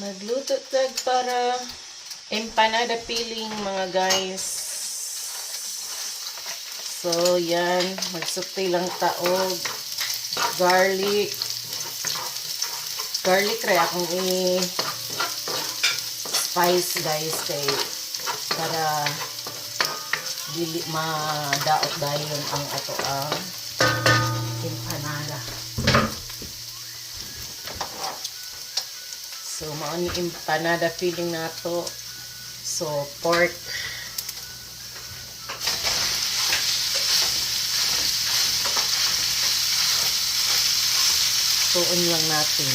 Magluto tag para empanada filling mga guys. So yan, magsukti lang taog, garlic ray akong spice guys kay para dili madaot dayon ang ato ang empanada. So, mao ni empanada filling nato. So, pork. Tuon lang natin.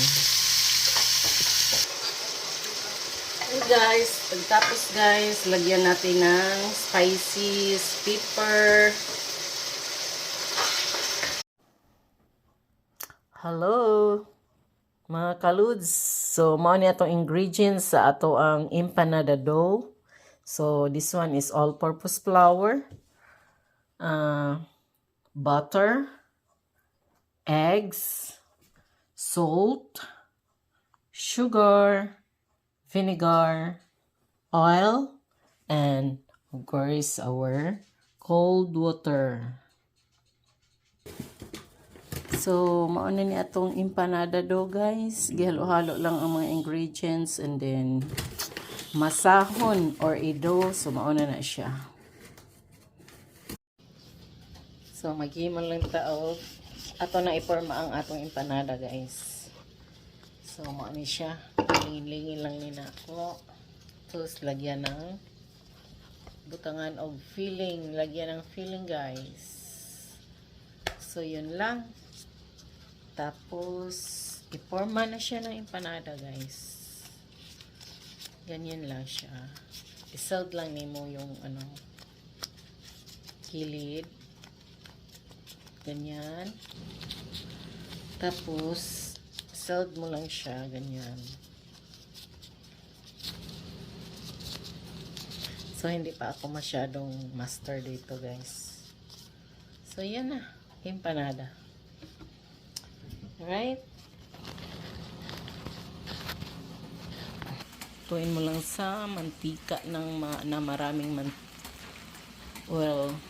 Okay guys, pagtapos guys, lagyan natin ng spices, pepper. Hello! Mga kaluds, so mao ni atong ingredients sa ato ang empanada dough. So this one is all-purpose flour, butter, eggs, salt, sugar, vinegar, oil, and of course our cold water. So, mauna ni atong empanada dough guys. Gihalo-halo lang ang mga ingredients and then masahon or ido. So, mauna na siya. So, maghimon lang taog. Ato na iporma ang atong empanada guys. So, mauna siya. Lingin-lingin lang nina ako. Tapos, lagyan ng butangan of filling. Lagyan ng filling guys. So, yun lang. Tapos, iporma na siya ng empanada, guys. Ganyan lang siya. Iseld lang nimo yung, kilid. Ganyan. Tapos, iseld mo lang siya, ganyan. So, hindi pa ako masyadong master dito, guys. So, yan na. Empanada. Alright? Tuin mo lang sa mantika na maraming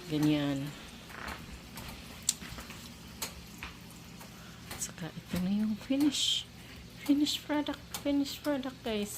ganyan. Saka ito na yung finish product guys.